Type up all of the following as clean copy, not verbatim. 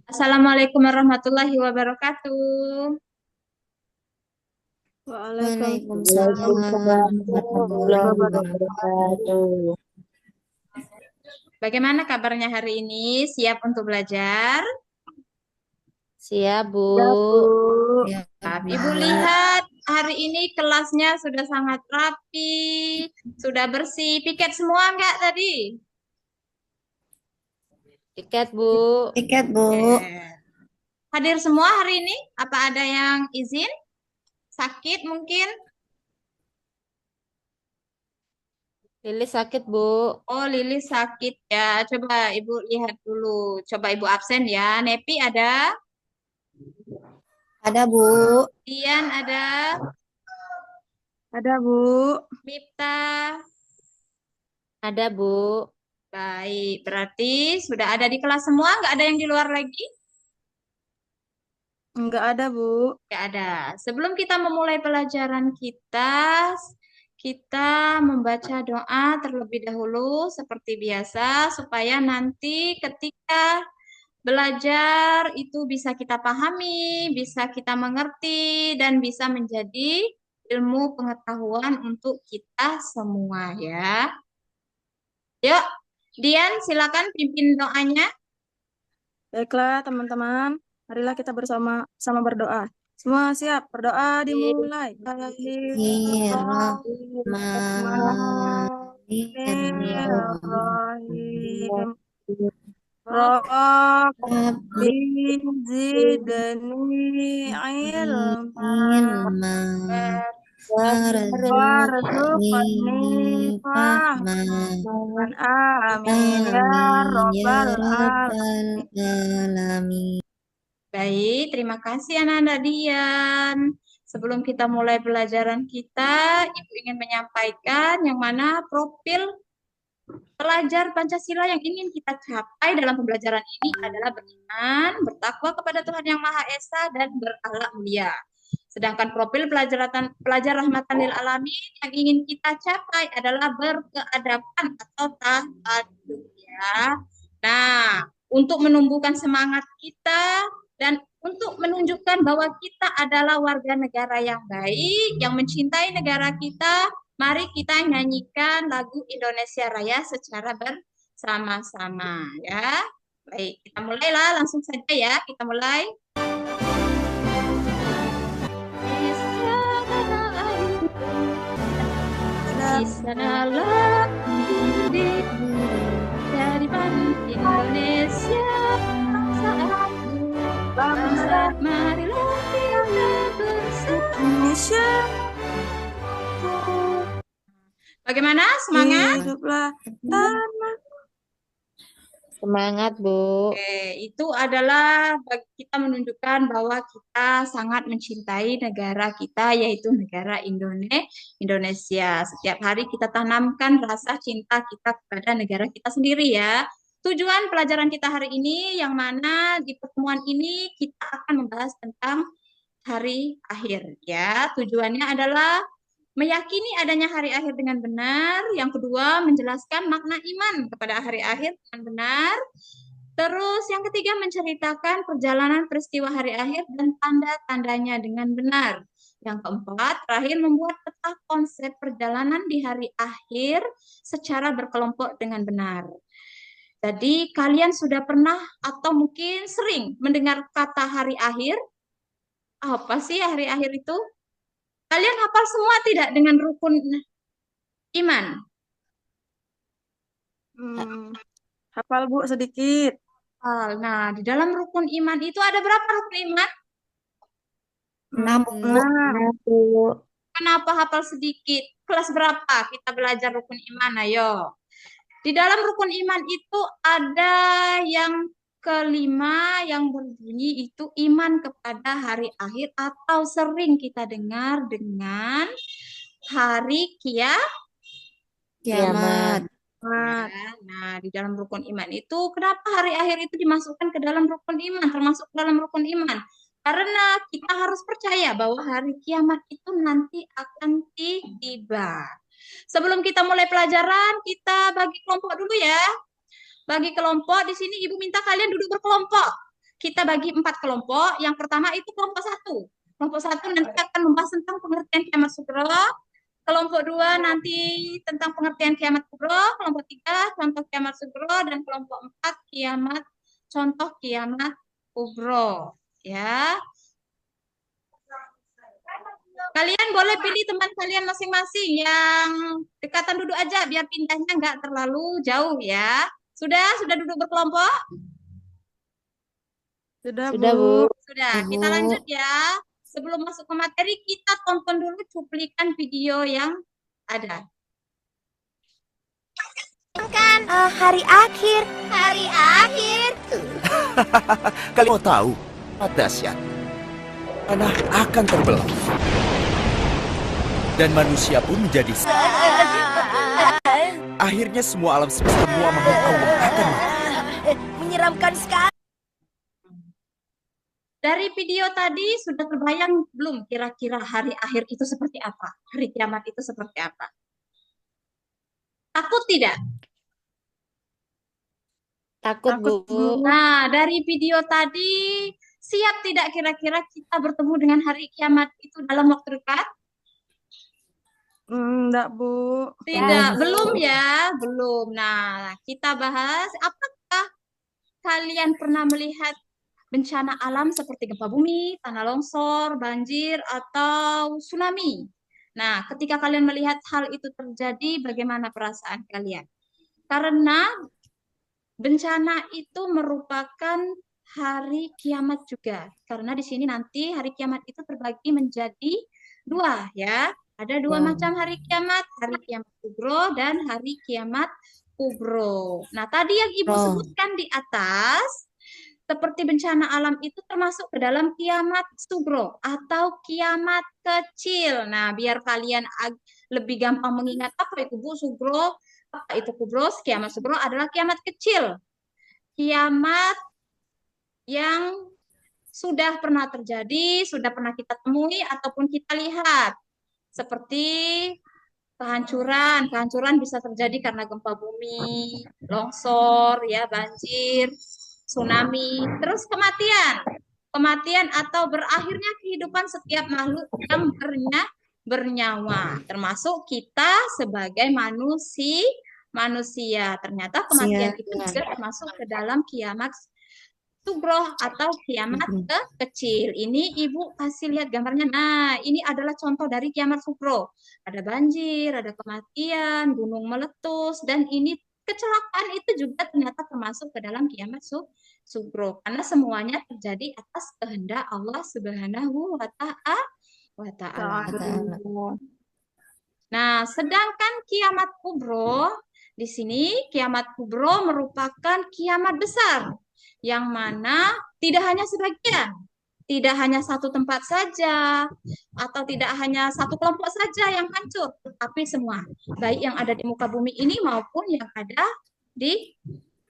Assalamualaikum warahmatullahi wabarakatuh. Waalaikumsalam Waalaikumsalam warahmatullahi warahmatullahi wabarakatuh. wabarakatuh. Bagaimana kabarnya hari ini? Siap untuk belajar? Siap, Bu. Ya, Bu. Siap, Ibu Bu. lihat hari ini kelasnya sudah sangat rapi, sudah bersih. Piket semua enggak tadi? Tiket, Bu. Tiket, Bu. Eh, Hadir semua hari ini? Apa ada yang izin? Sakit mungkin? Lilis sakit, Bu. Oh, Lilis sakit ya. Coba Ibu lihat dulu. Coba Ibu absen ya. Nepi ada? Ada, Bu. Dian ada? Ada, Bu. Miftah? Ada, Bu. Baik, berarti sudah ada di kelas semua, nggak ada yang di luar lagi? Enggak ada, Bu. Nggak ada. Sebelum kita memulai pelajaran kita, kita membaca doa terlebih dahulu seperti biasa, supaya nanti ketika belajar itu bisa kita pahami, bisa kita mengerti, dan bisa menjadi ilmu pengetahuan untuk kita semua ya. Yuk, Dian, silakan pimpin doanya. Baiklah, teman-teman. Marilah kita bersama-sama berdoa. Semua siap, berdoa dimulai. Bismillahirrahmanirrahim. Rabbi zidni ilma warzuqni fahman. Amin ya rabbal alamin. Baik, terima kasih anak-anak Dian. Sebelum kita mulai pelajaran kita, Ibu ingin menyampaikan yang mana profil pelajar Pancasila yang ingin kita capai dalam pembelajaran ini adalah beriman, bertakwa kepada Tuhan Yang Maha Esa, dan berakhlak mulia. Sedangkan profil pelajar rahmatan lil alamin yang ingin kita capai adalah berkeadaban atau tawadhu ya. Nah, untuk menumbuhkan semangat kita dan untuk menunjukkan bahwa kita adalah warga negara yang baik, yang mencintai negara kita, mari kita nyanyikan lagu Indonesia Raya secara bersama-sama ya. Baik, kita mulailah langsung saja ya. Kita mulai. Di sanalah dari Indonesia bangsa aku, bangsa marilah kita bersatu. Indonesia, Bagaimana semangat? hiduplah tanah. Semangat, Bu. Oke, itu adalah bagi kita menunjukkan bahwa kita sangat mencintai negara kita, yaitu negara Indonesia. Setiap hari kita tanamkan rasa cinta kita kepada negara kita sendiri ya. Tujuan pelajaran kita hari ini, yang mana di pertemuan ini kita akan membahas tentang hari akhir ya. Tujuannya adalah meyakini adanya hari akhir dengan benar. Yang kedua, menjelaskan makna iman kepada hari akhir dengan benar. Terus yang ketiga, menceritakan perjalanan peristiwa hari akhir dan tanda-tandanya dengan benar. Yang keempat, terakhir membuat peta konsep perjalanan di hari akhir secara berkelompok dengan benar. Jadi kalian sudah pernah atau mungkin sering mendengar kata hari akhir? Apa sih hari akhir itu? Kalian hafal semua tidak dengan rukun iman? Hafal, Bu, sedikit. Nah, di dalam rukun iman itu ada berapa rukun iman? 6, Bu. 6, Bu. Kenapa hafal sedikit? Kelas berapa kita belajar rukun iman? Ayo. Di dalam rukun iman itu ada yang kelima yang berbunyi itu iman kepada hari akhir atau sering kita dengar dengan hari Kiamat. Ya, nah, di dalam rukun iman itu, kenapa hari akhir itu dimasukkan ke dalam rukun iman, termasuk dalam rukun iman? Karena kita harus percaya bahwa hari kiamat itu nanti akan tiba. Sebelum kita mulai pelajaran, kita bagi kelompok dulu ya. Bagi kelompok, di sini Ibu minta kalian duduk berkelompok. kita bagi 4 kelompok. Yang pertama itu kelompok 1. Kelompok 1 nanti akan membahas tentang pengertian kiamat sugro. Kelompok 2 nanti tentang pengertian kiamat kubro. Kelompok 3 contoh kiamat sugro. Dan kelompok 4 contoh kiamat kubro. Ya. Kalian boleh pilih teman kalian masing-masing yang dekatan duduk aja biar pindahnya nggak terlalu jauh ya. Sudah duduk berkelompok? Sudah, Sudah, Bu. Bu. Sudah, Ibu. kita lanjut ya. Sebelum masuk ke materi, kita tonton dulu cuplikan video yang ada. Hari akhir. Hari akhir. Kalian mau tahu? Dahsyat. Tanah akan terbelah. Dan manusia pun menjadi akhirnya semua alam semesta, semua makhluk Allah akan mati. Menyeramkan sekali. Dari video tadi sudah terbayang belum kira-kira hari akhir itu seperti apa? Hari kiamat itu seperti apa? Takut tidak? Takut, Bu. Nah, dari video tadi, siap tidak kira-kira kita bertemu dengan hari kiamat itu dalam waktu dekat? Enggak, Bu. Tidak, belum ya, belum. Nah, kita bahas apakah kalian pernah melihat bencana alam seperti gempa bumi, tanah longsor, banjir, atau tsunami? Nah, ketika kalian melihat hal itu terjadi, bagaimana perasaan kalian? Karena bencana itu merupakan hari kiamat juga. Karena di sini nanti hari kiamat itu terbagi menjadi 2 ya. Ada 2 macam hari kiamat kubro dan hari kiamat kubro. Nah, tadi yang Ibu sebutkan di atas, seperti bencana alam itu termasuk ke dalam kiamat sugro atau kiamat kecil. Nah, biar kalian lebih gampang mengingat apa itu Bu sugro, apa itu kubro, kiamat sugro adalah kiamat kecil. Kiamat yang sudah pernah terjadi, sudah pernah kita temui ataupun kita lihat. Seperti kehancuran. Kehancuran bisa terjadi karena gempa bumi, longsor, ya, banjir, tsunami, terus kematian. Kematian atau berakhirnya kehidupan setiap makhluk yang bernyawa, termasuk kita sebagai manusia. Ternyata kematian itu juga termasuk ke dalam kiamat sugro atau kiamat kecil. Ini Ibu kasih lihat gambarnya. Nah, ini adalah contoh dari kiamat sugro. Ada banjir, ada kematian, gunung meletus, dan ini kecelakaan itu juga ternyata termasuk ke dalam kiamat sugro. Karena semuanya terjadi atas kehendak Allah Subhanahu wa Ta'ala. Nah, sedangkan kiamat kubro, di sini kiamat kubro merupakan kiamat besar, yang mana tidak hanya sebagian, tidak hanya satu tempat saja, atau tidak hanya satu kelompok saja yang hancur, tapi semua, baik yang ada di muka bumi ini maupun yang ada di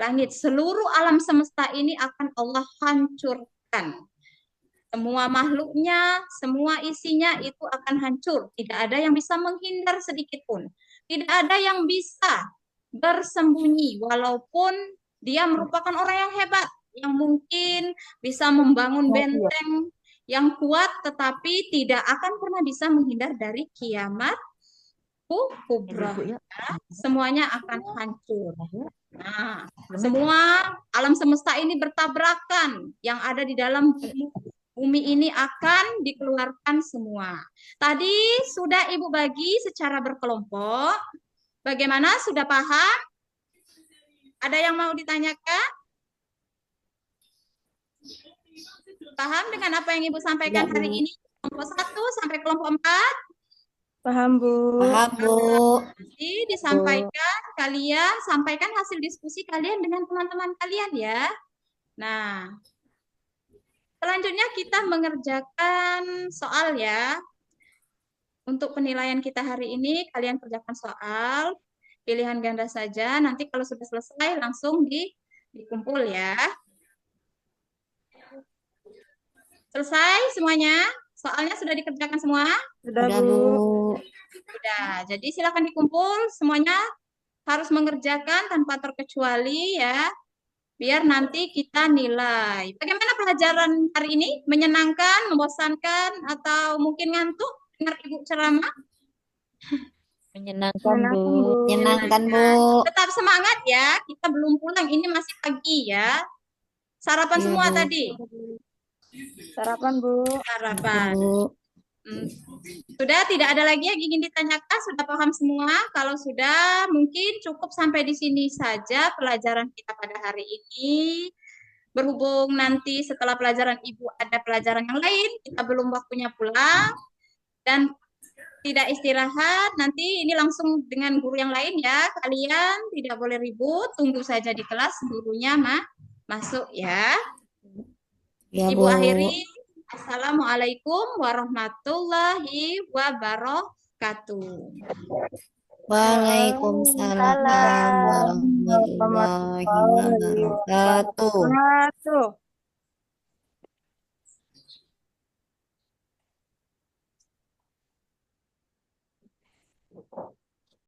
langit. Seluruh alam semesta ini akan Allah hancurkan. Semua makhluknya, semua isinya itu akan hancur. Tidak ada yang bisa menghindar sedikit pun. Tidak ada yang bisa bersembunyi, walaupun dia merupakan orang yang hebat, yang mungkin bisa membangun benteng yang kuat, tetapi tidak akan pernah bisa menghindar dari kiamat kubra. Semuanya akan hancur. Nah, semua alam semesta ini bertabrakan. Yang ada di dalam bumi ini akan dikeluarkan semua. Tadi sudah Ibu bagi secara berkelompok. Bagaimana? Sudah paham? Ada yang mau ditanyakan? Paham dengan apa yang Ibu sampaikan hari ini? Kelompok 1 sampai kelompok 4? Paham, Bu. Paham, Bu. Jadi disampaikan, kalian sampaikan hasil diskusi kalian dengan teman-teman kalian ya. Nah, selanjutnya kita mengerjakan soal ya. Untuk penilaian kita hari ini, kalian kerjakan soal, pilihan ganda saja. Nanti kalau sudah selesai, langsung dikumpul ya. Selesai semuanya? Soalnya sudah dikerjakan semua? Sudah, Udah, Bu. Bu. Sudah. Jadi silakan dikumpul. Semuanya harus mengerjakan tanpa terkecuali ya. biar nanti kita nilai. Bagaimana pelajaran hari ini? Menyenangkan, membosankan, atau mungkin ngantuk dengar Ibu ceramah? Menyenangkan, Bu. Menyenangkan, Bu. Menyenangkan, Bu. Tetap semangat ya, kita belum pulang, ini masih pagi ya. Sarapan Iya, semua Bu. tadi? Sarapan, Bu. Sarapan. Bu. Sudah tidak ada lagi yang ingin ditanyakan, sudah paham semua? Kalau sudah, mungkin cukup sampai di sini saja pelajaran kita pada hari ini. Berhubung nanti setelah pelajaran Ibu ada pelajaran yang lain, kita belum waktunya pulang dan tidak istirahat. Nanti ini langsung dengan guru yang lain ya. Kalian tidak boleh ribut, tunggu saja di kelas gurunya masuk ya. Iya, Ibu Bu. akhiri. Assalamualaikum warahmatullahi wabarakatuh. Waalaikumsalam warahmatullahi wabarakatuh. Wabarakatuh.